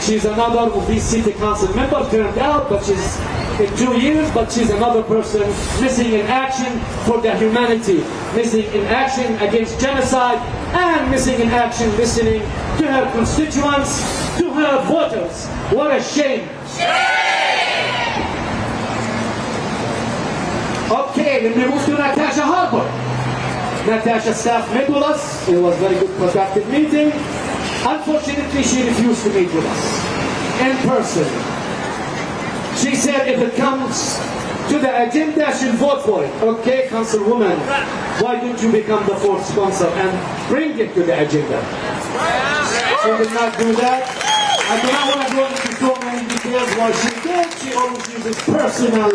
She's another of these city council members turned out, but she's in 2 years, but she's another person missing in action for their humanity, missing in action against genocide, and missing in action listening to her constituents, to her voters. What a shame. Okay, then we move to Natasha Harbour. Natasha's staff met with us. It was a very good, productive meeting. Unfortunately, she refused to meet with us in person. She said if it comes to the agenda, she'll vote for it. Okay, Councilwoman, why don't you become the fourth sponsor and bring it to the agenda? She did not do that. I do not want to go into so many details why she did. She always uses personal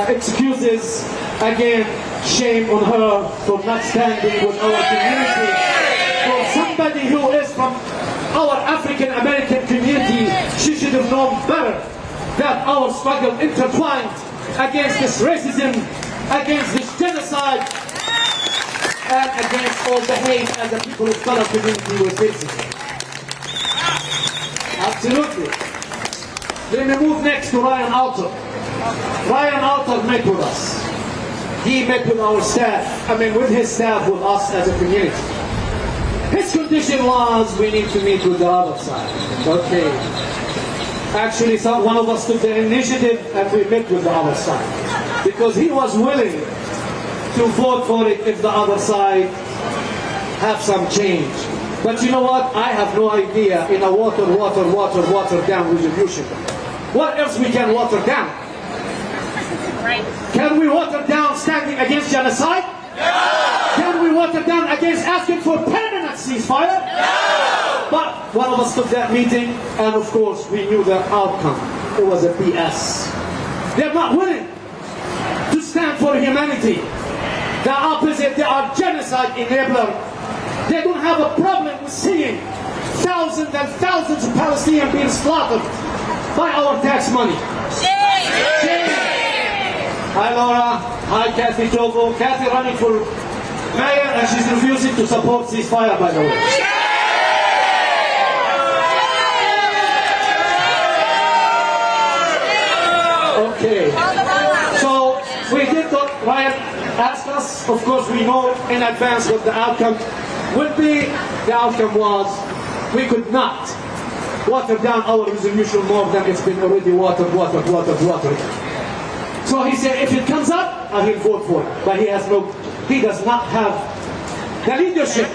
excuses. Again, shame on her for not standing with our community. For somebody who is from our African American community, she should have known better that our struggle intertwined against this racism, against this genocide, and against all the hate as the people of color community were facing. Absolutely. Then we move next to Ryan Alter. Ryan Alter met with us. He met with our staff, with his staff, with us as a community. His condition was, we need to meet with the other side. Okay. Actually, one of us took the initiative and we met with the other side. Because he was willing to vote for it if the other side have some change. But you know what? I have no idea in a water down resolution. What else we can water down? Right. Can we water down standing against genocide? No! Can we water down against asking for permanent ceasefire? No! But one of us took that meeting, and of course we knew the outcome. It was a BS. They're not willing to stand for humanity. The opposite, they are genocide enabler. They don't have a problem with seeing thousands and thousands of Palestinians being slaughtered by our tax money. Shame. Hi Laura, hi Kathy Togo. Kathy running for mayor and she's refusing to support ceasefire, by the way. Okay, so we did what Ryan asked us. Of course we know in advance what the outcome would be. The outcome was we could not water down our resolution more than it's been already watered. So he said, if it comes up, I will vote for it. But he does not have the leadership,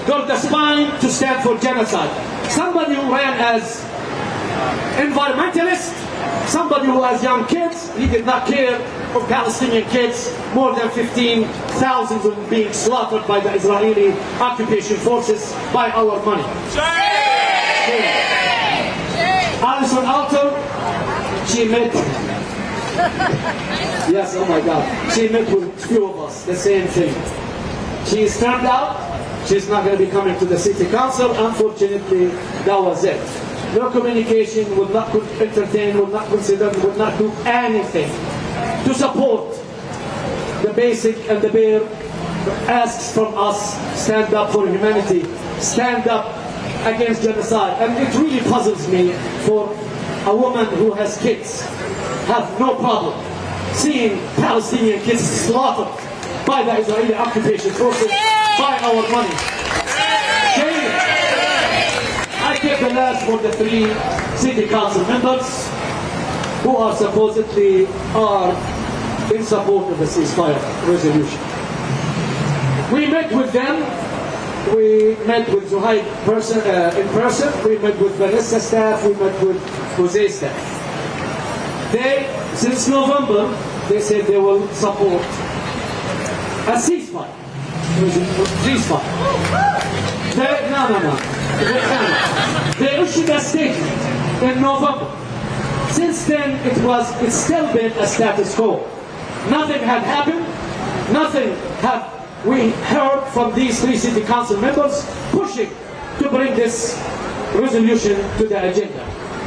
nor the spine to stand for genocide. Somebody who ran as environmentalist, somebody who has young kids, he did not care for Palestinian kids, more than 15,000 of them being slaughtered by the Israeli occupation forces by our money. Alison Alter, she met yes, oh my God. She met with a few of us, the same thing. She is turned out, she's not going to be coming to the city council. Unfortunately, that was it. No communication, would not entertain, would not consider, would not do anything to support the basic and the bare asks from us. Stand up for humanity, stand up against genocide. And it really puzzles me for a woman who has kids, have no problem seeing Palestinian kids slaughtered by the Israeli occupation forces by our money. Shame. I take the last for the 3 city council members who are supposedly in support of the ceasefire resolution. We met with them. We met with Zuhair in person. We met with Vanessa staff. We met with Jose staff. They, since November, they said they will support a ceasefire. Ceasefire. No. They issued a statement in November. Since then, it's still been a status quo. Nothing had happened. Nothing have we heard from these 3 city council members pushing to bring this resolution to the agenda.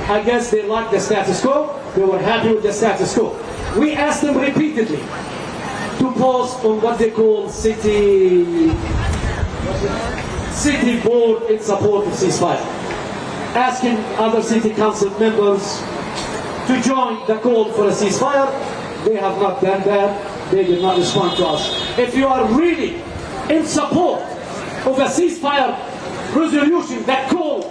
I guess they liked the status quo. They were happy with the status quo. We asked them repeatedly to post on what they call city board in support of ceasefire. asking other city council members to join the call for a ceasefire. They have not done that. They did not respond to us. If you are really in support of a ceasefire resolution that call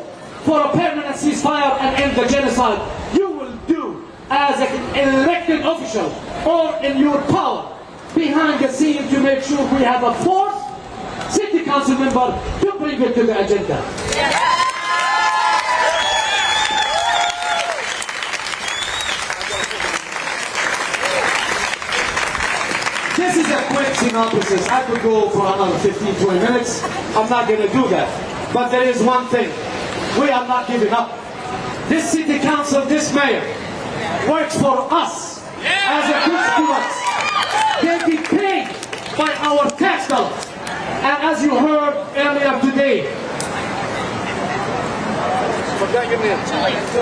for a permanent ceasefire and end the genocide, you will do as an elected official or in your power behind the scene to make sure we have a fourth city council member to bring it to the agenda. This is a quick synopsis. I could go for another 15, 20 minutes. I'm not going to do that. But there is one thing. We are not giving up. This city council, this mayor, works for us as a constituents. They get paid by our tax dollars. And as you heard earlier today,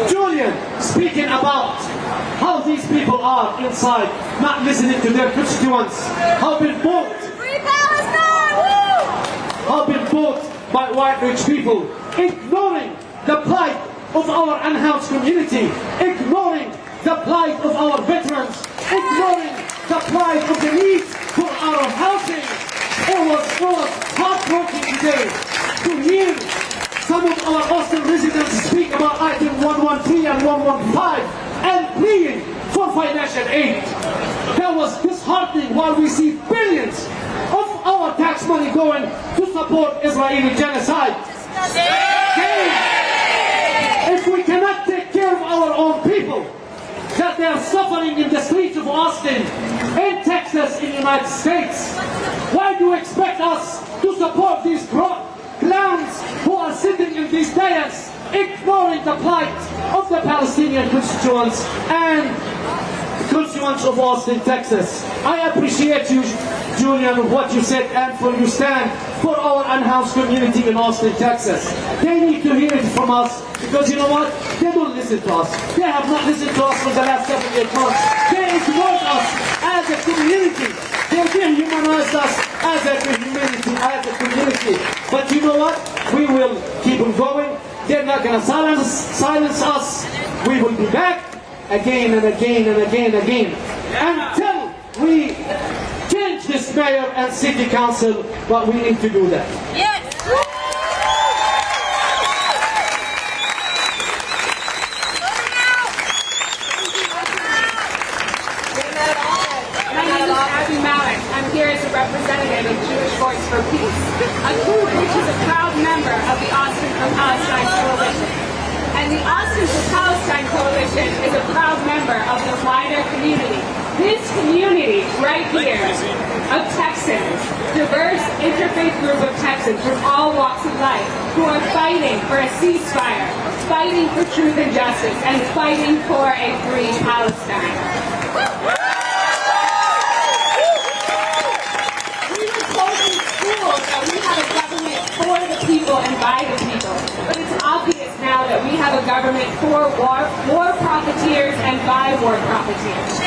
Julian speaking about how these people are inside, not listening to their constituents, how been bought, how been bought by white rich people, ignoring the plight of our unhoused community, ignoring the plight of our veterans, ignoring the plight of the needs for our housing. It was heartbreaking today to hear some of our Austin residents speak about item 113 and 115 and pleading for financial aid. That was disheartening while we see billions of our tax money going to support Israeli genocide. If we cannot take care of our own people, that they are suffering in the streets of Austin, in Texas, in the United States, why do you expect us to support these clowns who are sitting in these dais, ignoring the plight of the Palestinian constituents and constituents of Austin, Texas? I appreciate you, Julian, what you said and for you stand for our unhoused community in Austin, Texas. They need to hear it from us because you know what? They don't listen to us. They have not listened to us for the last 7 8 months. They ignored us as a community. They dehumanized us as a community. But you know what? We will keep on going. They're not going to silence us. We will be back again and again and again and again until we change this mayor and city council. But we need to do that. Yes. I'm here as a representative of Jewish Voice for Peace, a group which is a proud member of the Austin for Palestine Coalition. And the Austin for Palestine Coalition is a proud member of the wider community. This community right here of Texans, diverse interfaith group of Texans from all walks of life who are fighting for a ceasefire, fighting for truth and justice, and fighting for a free Palestine. For the people and by the people. But it's obvious now that we have a government for war profiteers and by war profiteers.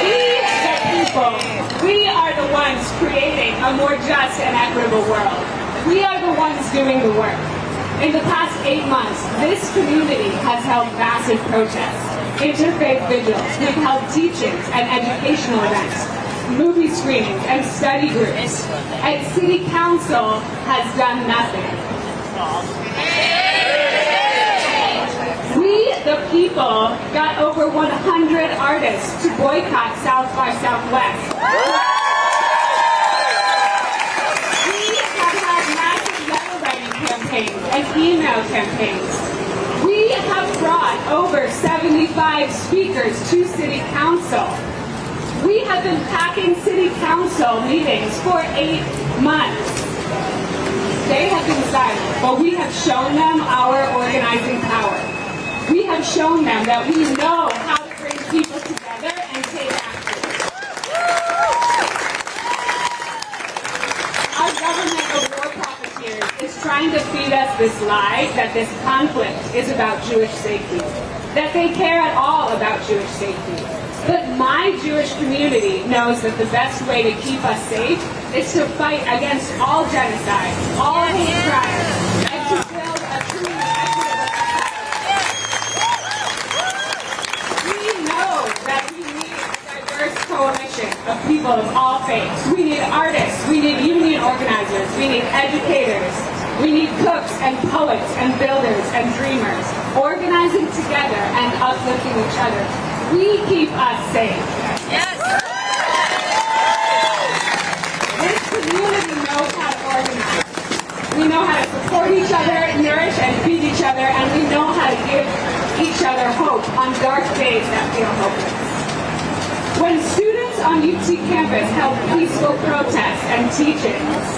We, the people, we are the ones creating a more just and equitable world. We are the ones doing the work. In the past 8 months, this community has held massive protests, interfaith vigils, we've held teachings and educational events, movie screenings and study groups, and City Council has done nothing. We, the people, got over 100 artists to boycott South by Southwest. We have had massive letter writing campaigns and email campaigns. We have brought over 75 speakers to City Council. We have been packing City Council meetings for 8 months. They have been silent, but we have shown them our organizing power. We have shown them that we know how to bring people together and take action. Our government of war profiteers is trying to feed us this lie that this conflict is about Jewish safety, that they care at all about Jewish safety. But my Jewish community knows that the best way to keep us safe is to fight against all genocide, all hate crimes, and to build a truly equitable of people of all faiths. We need artists, we need union organizers, we need educators, we need cooks and poets and builders and dreamers, organizing together and uplifting each other. We keep us safe. Yes. This community knows how to organize. We know how to support each other, nourish and feed each other, and we know how to give each other hope on dark days that feel hopeless. When students on UT campus held peaceful protests and teachings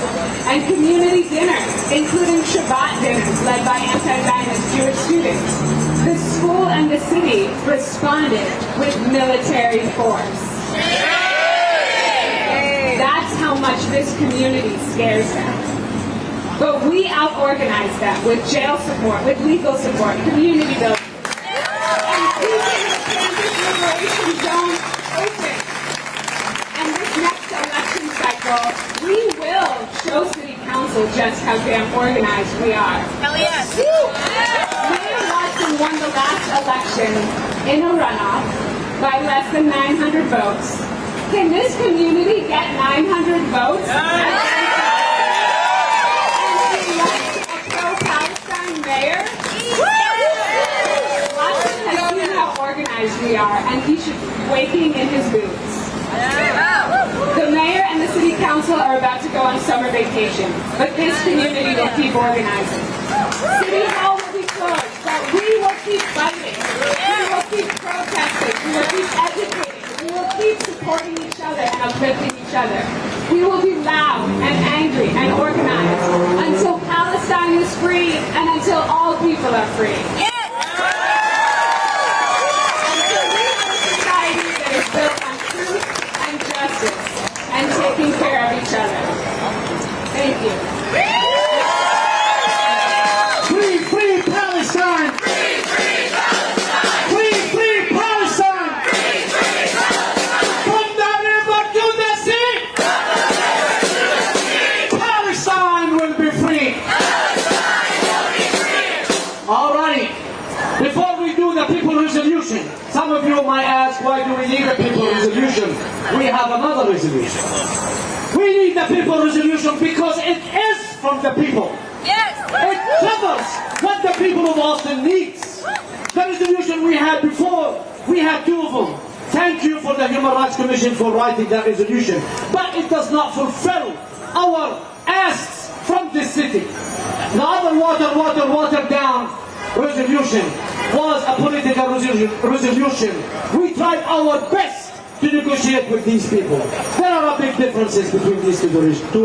and community dinners, including Shabbat dinners led by anti-Zionist Jewish students, the school and the city responded with military force. That's how much this community scares them. But we out-organize them with jail support, with legal support, community building, and keeping the campus liberation zone open. And this next election cycle, we will show City Council just how damn organized we are. Hell yes. Mayor Watson won the last election in a runoff by less than 900 votes. Can this community get 900 votes? Mayor? Watson has seen how organized we are, and he should be waking in his boots. The mayor and the city council are about to go on summer vacation, but this community will keep organizing. City Hall will be closed, but we will keep fighting. We will keep protesting. We will keep educating. We will keep supporting each other and uplifting each other. We will be loud and angry and organized until Palestine is free and until all people are free. Until we have a society that is built on truth and justice and taking care of each other. Thank you. Free, free Palestine! Free, free Palestine! Free, free Palestine! Free, free Palestine! From the river to the sea! Palestine will be free! Alrighty. Before we do the people resolution, some of you might ask, why do we need a people resolution? We have another resolution. We need the people resolution because it is from the people. Yes. It covers what the people of Austin needs. The resolution we had before, we had two of them. Thank you for the Human Rights Commission for writing that resolution. But it does not fulfill our asks from this city. The other water down resolution was a political resolution. We tried our best to negotiate with these people. There are big differences between these two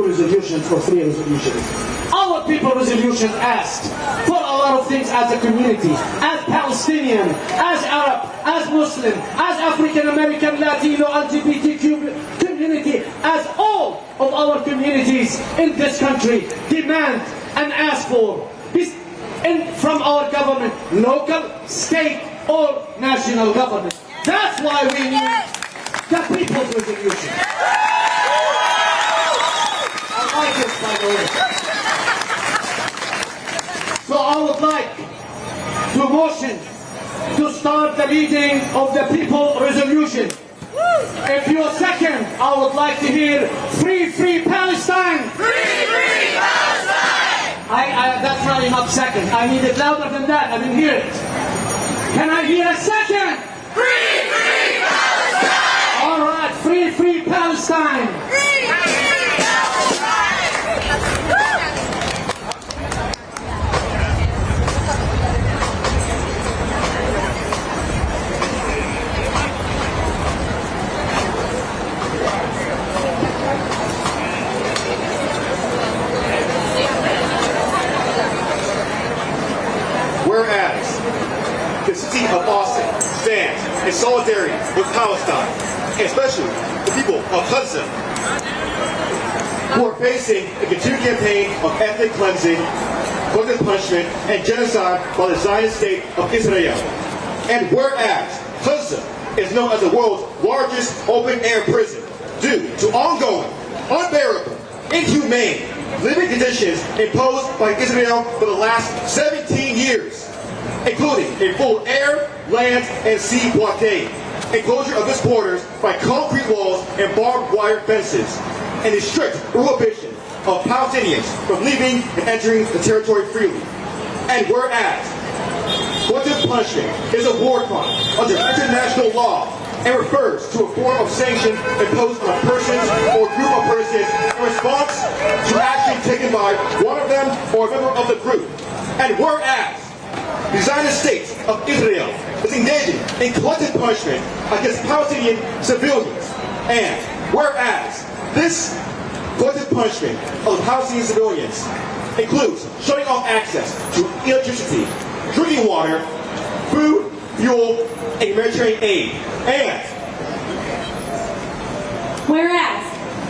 resolutions or three resolutions. Our people resolution asked for a lot of things as a community, as Palestinian, as Arab, as Muslim, as African American, Latino, LGBTQ community, as all of our communities in this country demand and ask for this from our government, local, state, or national government. That's why we need the people's resolution. I like this, by the way. So I would like to motion to start the reading of the people resolution. If you're second, I would like to hear free, free Palestine. Free, free Palestine! That's not enough second. I need it louder than that. I didn't hear it. Can I hear a second? Free, free Palestine! All right, free, free Palestine. Free, free Palestine! Whereas the city of Austin stands in solidarity with Palestine, and especially the people of Gaza, who are facing a continued campaign of ethnic cleansing, glutton punishment, and genocide by the Zionist state of Israel. And whereas Gaza is known as the world's largest open-air prison due to ongoing, unbearable, inhumane living conditions imposed by Israel for the last 17 years, including a full air, land, and sea blockade. enclosure of its borders by concrete walls and barbed wire fences, and a strict prohibition of Palestinians from leaving and entering the territory freely. And whereas collective punishment is a war crime under international law and refers to a form of sanction imposed on a person or group of persons in response to action taken by one of them or a member of the group. And whereas the Zionist state of Israel is engaging in collective punishment against Palestinian civilians. And whereas this collective punishment of the Palestinian civilians includes shutting off access to electricity, drinking water, food, fuel, and humanitarian aid. And whereas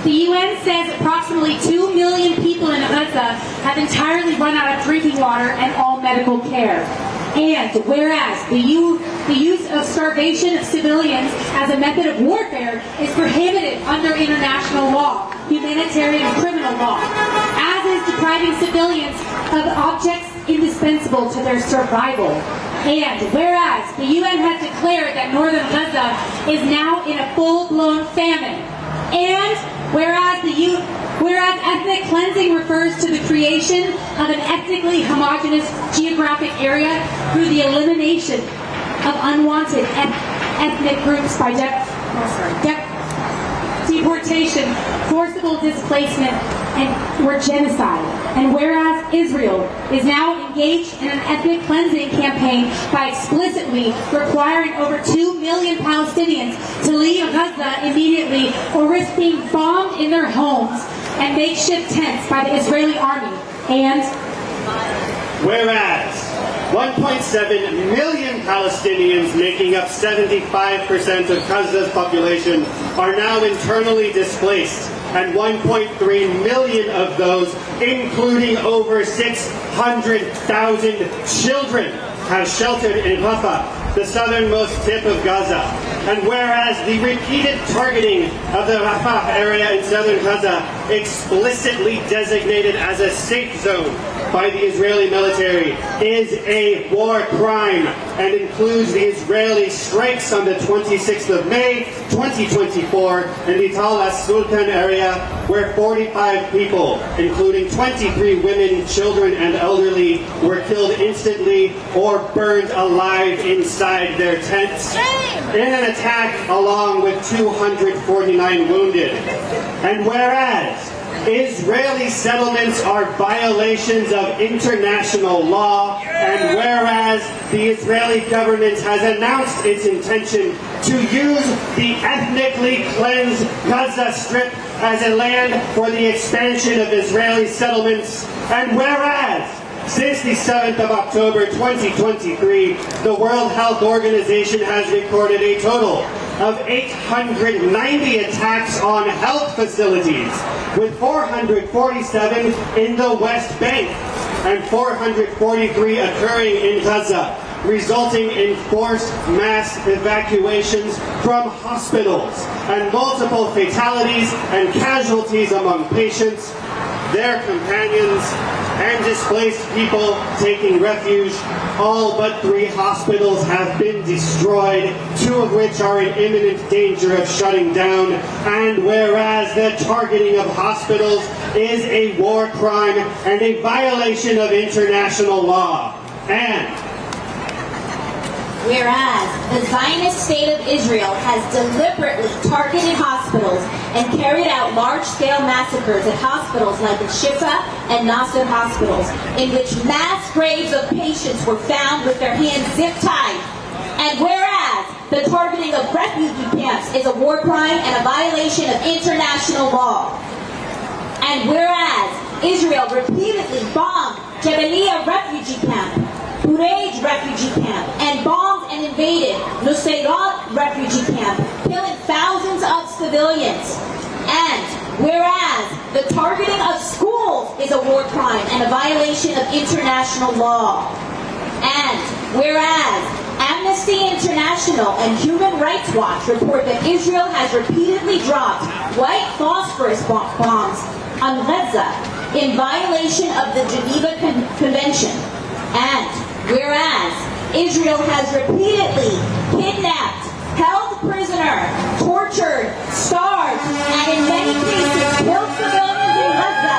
the UN says approximately 2 million people in Gaza have entirely run out of drinking water and all medical care. And whereas the use of starvation of civilians as a method of warfare is prohibited under international law, humanitarian criminal law, as is depriving civilians of objects indispensable to their survival. And whereas the UN has declared that northern Gaza is now in a full-blown famine. And whereas ethnic cleansing refers to the creation of an ethnically homogeneous geographic area through the elimination of unwanted ethnic groups by deportation, forcible displacement, or genocide. And whereas Israel is now engaged in an ethnic cleansing campaign by explicitly requiring over 2 million Palestinians to leave Gaza immediately or risk being bombed in their homes and makeshift tents by the Israeli army. And whereas 1.7 million Palestinians, making up 75% of Gaza's population, are now internally displaced, and 1.3 million of those, including over 600,000 children, have sheltered in Rafah, the southernmost tip of Gaza. And whereas the repeated targeting of the Rafah area in southern Gaza, explicitly designated as a safe zone by the Israeli military, is a war crime and includes the Israeli strikes on the 26th of May 2024 in the Tal as-Sultan area, where 45 people, including 23 women, children, and elderly, were killed instantly or burned alive inside their tents in an attack, along with 249 wounded. And whereas Israeli settlements are violations of international law, and whereas the Israeli government has announced its intention to use the ethnically cleansed Gaza Strip as a land for the expansion of Israeli settlements, and whereas since the 7th of October 2023, the World Health Organization has recorded a total of 890 attacks on health facilities, with 447 in the West Bank and 443 occurring in Gaza, resulting in forced mass evacuations from hospitals and multiple fatalities and casualties among patients, their companions, and displaced people taking refuge. All but 3 hospitals have been destroyed, 2 of which are in imminent danger of shutting down. And whereas the targeting of hospitals is a war crime and a violation of international law. And whereas the Zionist state of Israel has deliberately targeted hospitals and carried out large-scale massacres at hospitals like the Shifa and Nasser hospitals, in which mass graves of patients were found with their hands zip-tied. And whereas the targeting of refugee camps is a war crime and a violation of international law. And whereas Israel repeatedly bombed Jabalia refugee camp, Burej refugee camp, and bombed and invaded Nusayrat refugee camp, killing thousands of civilians. And whereas the targeting of schools is a war crime and a violation of international law. And whereas Amnesty International and Human Rights Watch report that Israel has repeatedly dropped white phosphorus bombs on Gaza in violation of the Geneva Convention. And whereas Israel has repeatedly kidnapped, held murder, tortured, starved, and in many cases killed civilians in Gaza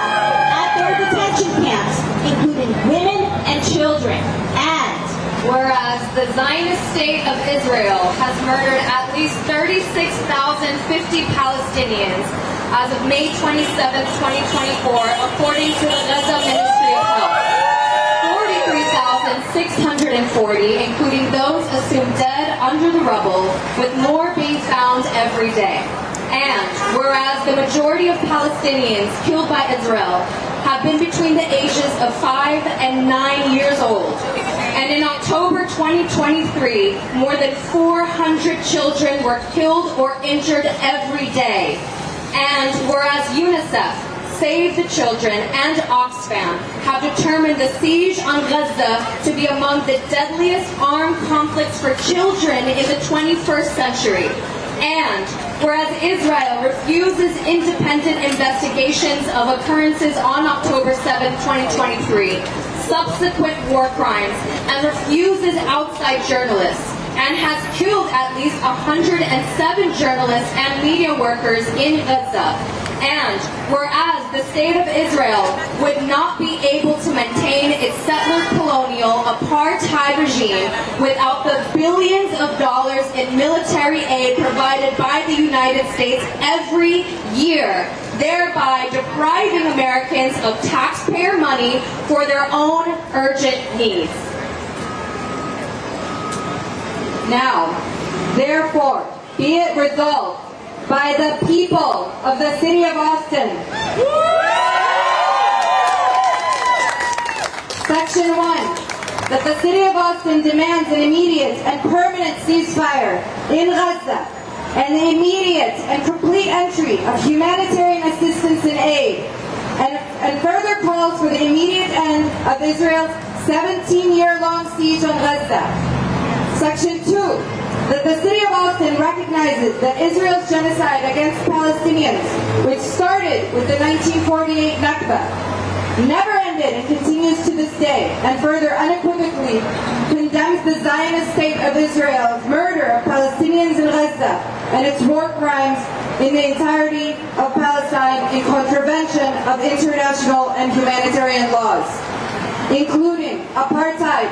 at their detention camps, including women and children. And whereas the Zionist state of Israel has murdered at least 36,050 Palestinians as of May 27, 2024, according to the Gaza Ministry of Health. 43,640, including those assumed dead under the rubble, with more being found every day. And whereas the majority of Palestinians killed by Israel have been between the ages of 5 and 9 years old. And in October 2023, more than 400 children were killed or injured every day. And whereas UNICEF, Save the Children, and Oxfam have determined the siege on Gaza to be among the deadliest armed conflicts for children in the 21st century. And whereas Israel refuses independent investigations of occurrences on October 7, 2023, subsequent war crimes, and refuses outside journalists, and has killed at least 107 journalists and media workers in Gaza. And whereas the state of Israel would not be able to maintain its settler colonial apartheid regime without the billions of dollars in military aid provided by the United States every year, thereby depriving Americans of taxpayer money for their own urgent needs. Now, therefore, be it resolved by the people of the city of Austin. Section 1. That the city of Austin demands an immediate and permanent ceasefire in Gaza and the immediate and complete entry of humanitarian assistance and aid, and further calls for the immediate end of Israel's 17-year-long siege on Gaza. Section 2. That the city of Austin recognizes that Israel's genocide against Palestinians, which started with the 1948 Nakba, never ended and continues to this day, and further unequivocally condemns the Zionist state of Israel's murder of Palestinians in Gaza and its war crimes in the entirety of Palestine in contravention of international and humanitarian laws, including apartheid,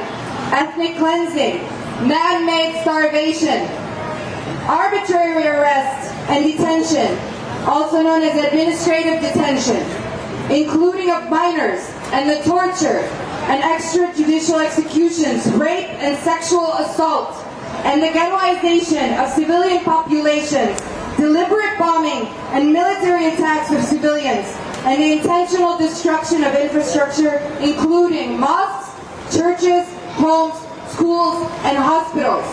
ethnic cleansing, man-made starvation, arbitrary arrest and detention, also known as administrative detention, including of minors, and the torture and extrajudicial executions, rape and sexual assault, and the ghettoization of civilian populations, deliberate bombing and military attacks of civilians, and the intentional destruction of infrastructure, including mosques, churches, homes, schools, and hospitals.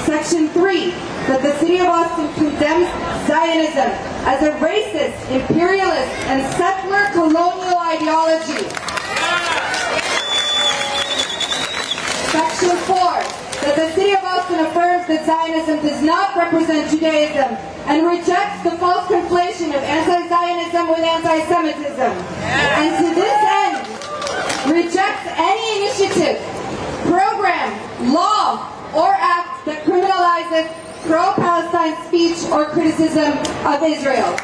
Section 3, that the city of Austin condemns Zionism as a racist, imperialist, and settler colonial ideology. Section 4, that the city of Austin affirms that Zionism does not represent Judaism and rejects the false conflation of anti-Zionism with anti-Semitism. And to this end, rejects any initiative, program, law, or act that criminalizes pro-Palestine speech or criticism of Israel.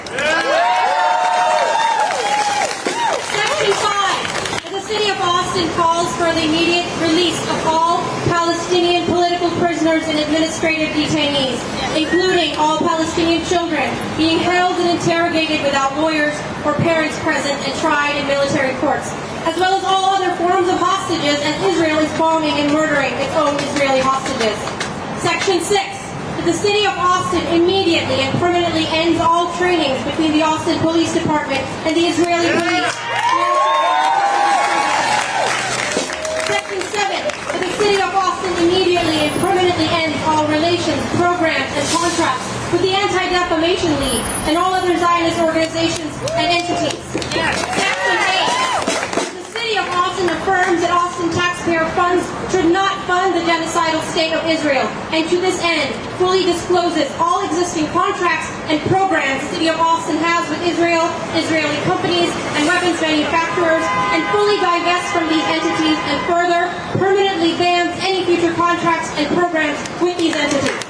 Section 5. The city of Austin calls for the immediate release of all Palestinian political prisoners and administrative detainees, including all Palestinian children being held and interrogated without lawyers or parents present and tried in military courts, as well as all other forms of hostages, as Israel is bombing and murdering its own Israeli hostages. Section 6. That the city of Austin immediately and permanently ends all trainings between the Austin Police Department and the Israeli police. Section 7. That the city of Austin immediately and permanently ends all relations, programs, and contracts with the Anti-Defamation League and all other Zionist organizations and entities. Section 8. The city of Austin affirms that Austin taxpayer funds should not fund the genocidal state of Israel, and to this end, fully discloses all existing contracts and programs the city of Austin has with Israel, Israeli companies, and weapons manufacturers, and fully divests from these entities, and further, permanently bans any future contracts and programs with these entities.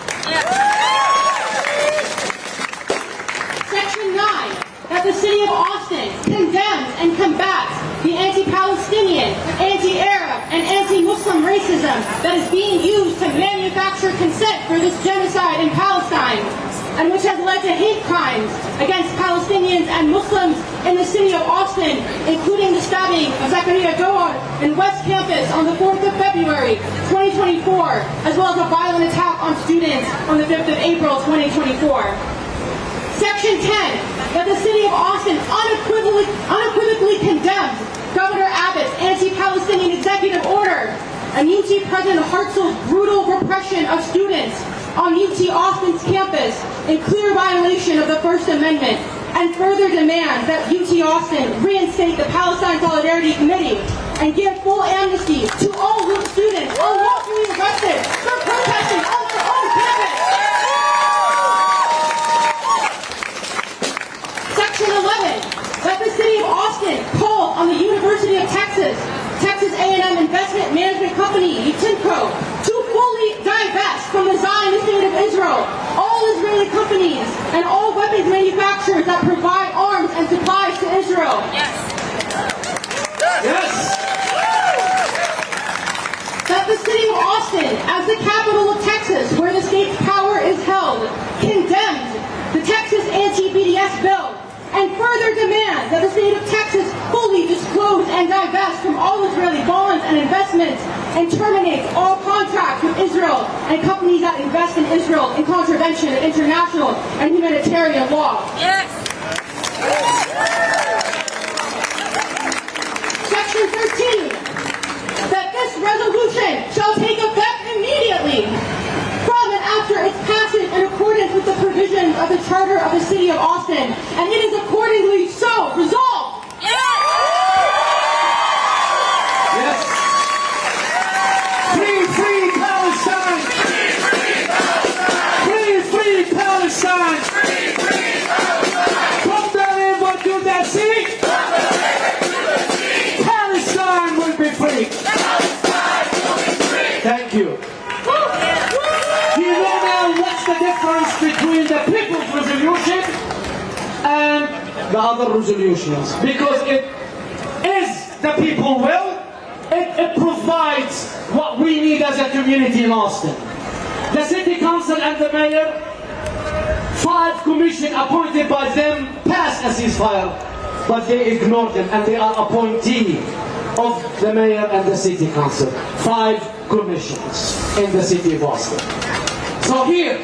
the city of Austin condemns and combats the anti-Palestinian, anti-Arab, and anti-Muslim racism that is being used to manufacture consent for this genocide in Palestine, and which has led to hate crimes against Palestinians and Muslims in the city of Austin, including the stabbing of Zakaria Doar in West Campus on the 4th of February, 2024, as well as a violent attack on students on the 5th of April, 2024. Section 10, that the city of Austin unequivocally condemns Governor Abbott's anti-Palestinian executive order and UT President Hartzell's brutal repression of students on UT Austin's campus in clear violation of the First Amendment, and further demands that UT Austin reinstate the Palestine Solidarity Committee and give full amnesty to all students unlawfully arrested for protesting on their own campus. Section 11, that the city of Austin called on the University of Texas, Texas A&M Investment Management Company, UTIMCO, to fully divest from the Zionist State of Israel all Israeli companies and all weapons manufacturers that provide arms and supplies to Israel. Yes. That the city of Austin, as the capital of Texas, where the state's power is held, condemned the Texas anti-BDS bill, and further demands that the state of Texas fully disclose and divest from all Israeli bonds and investments and terminates all contracts with Israel and companies that invest in Israel in contravention of international and humanitarian law. Yes. Section 13, that this resolution shall take effect immediately from and after its passage in accordance with the provisions of the Charter of the City of Austin, and it is accordingly so resolved. Yes. Free Palestine. Free Palestine. From the river to the sea. Palestine will be free. Thank you. Do you know now what's the difference between the People's Resolution and the other resolutions? Because it is the people will, it provides what we need as a community in Austin. The City Council and the Mayor, 5 commissions appointed by them passed a ceasefire, but they ignored them, and they are appointee of the Mayor and the City Council. 5 commissions in the City of Austin. So here,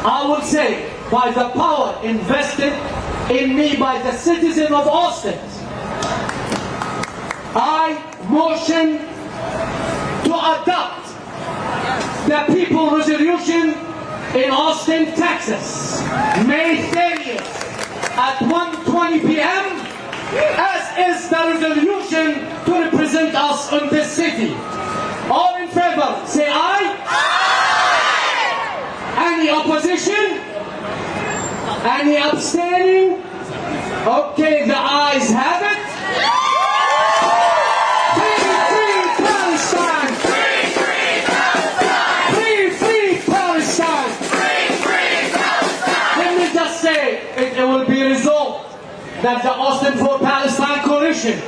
I would say, by the power invested in me by the citizen of Austin, I motion to adopt the People Resolution in Austin, Texas, May 30th at 1:20 p.m. as is the resolution to represent us in this city. All in favor, say aye. Any opposition? Any abstaining? Okay, the ayes have it. Free Palestine! Free Palestine! Let me just say, it will be resolved that the Austin for Palestine Coalition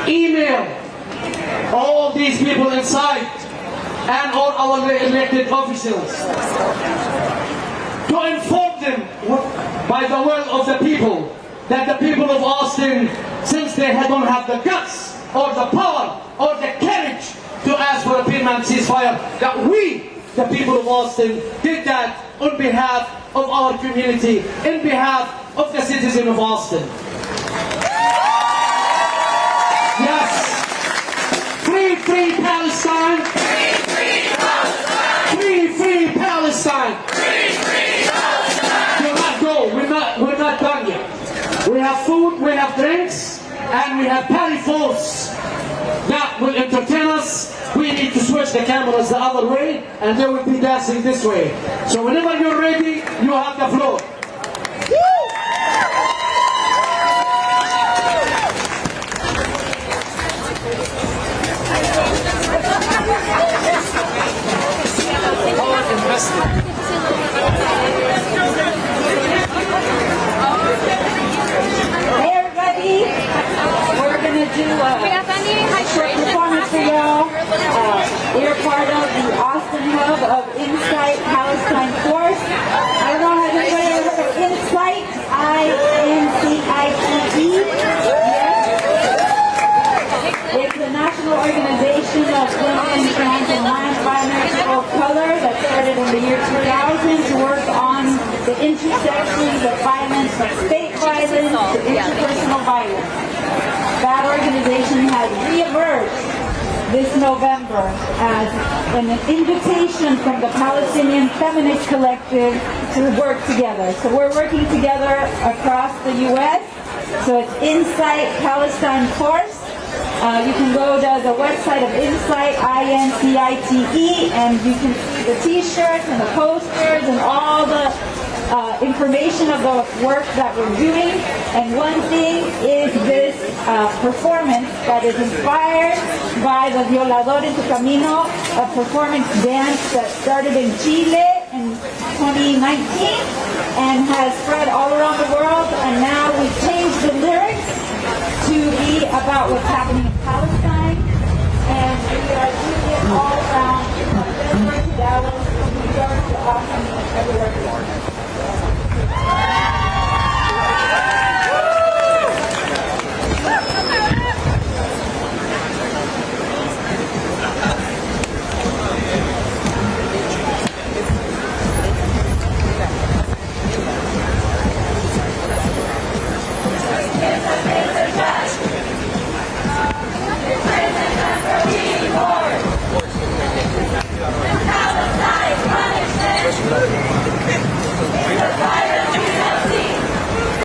email all these people inside and all our elected officials to inform them by the will of the people that the people of Austin, since they don't have the guts or the power or the courage to ask for a permanent ceasefire, that we, the people of Austin, did that on behalf of our community, in behalf of the citizen of Austin. Yes. Free Palestine. Free Palestine. Do not go. We're not done yet. We have food, we have drinks, and we have party-folks that will entertain us. We need to switch the cameras the other way, and they will be dancing this way. So whenever you're ready, you have the floor. Invested. the Austin hub of Insight Palestine Force. I don't know, has anybody ever heard of Insight? I-N-C-I-T-E? Yes. It's a national organization of women, trans, and land violence of color that started in the year 2000 to work on the intersections of violence from state violence to interpersonal violence. That organization has reemerged this November as an invitation from the Palestinian Feminist Collective to work together. So we're working together across the U.S. So it's Insight Palestine Force. You can go to the website of Insight, I-N-C-I-T-E, and you can see the t-shirts and the posters and all the information of the work that we're doing. And one thing is this performance that is inspired by the Violador en tu Camino, a performance dance that started in Chile in 2019 and has spread all around the world. And now we've changed the lyrics to be about what's happening in Palestine, and we are doing it all around from Denver to Dallas, from New York to Austin, and everywhere else. Palestine punishment!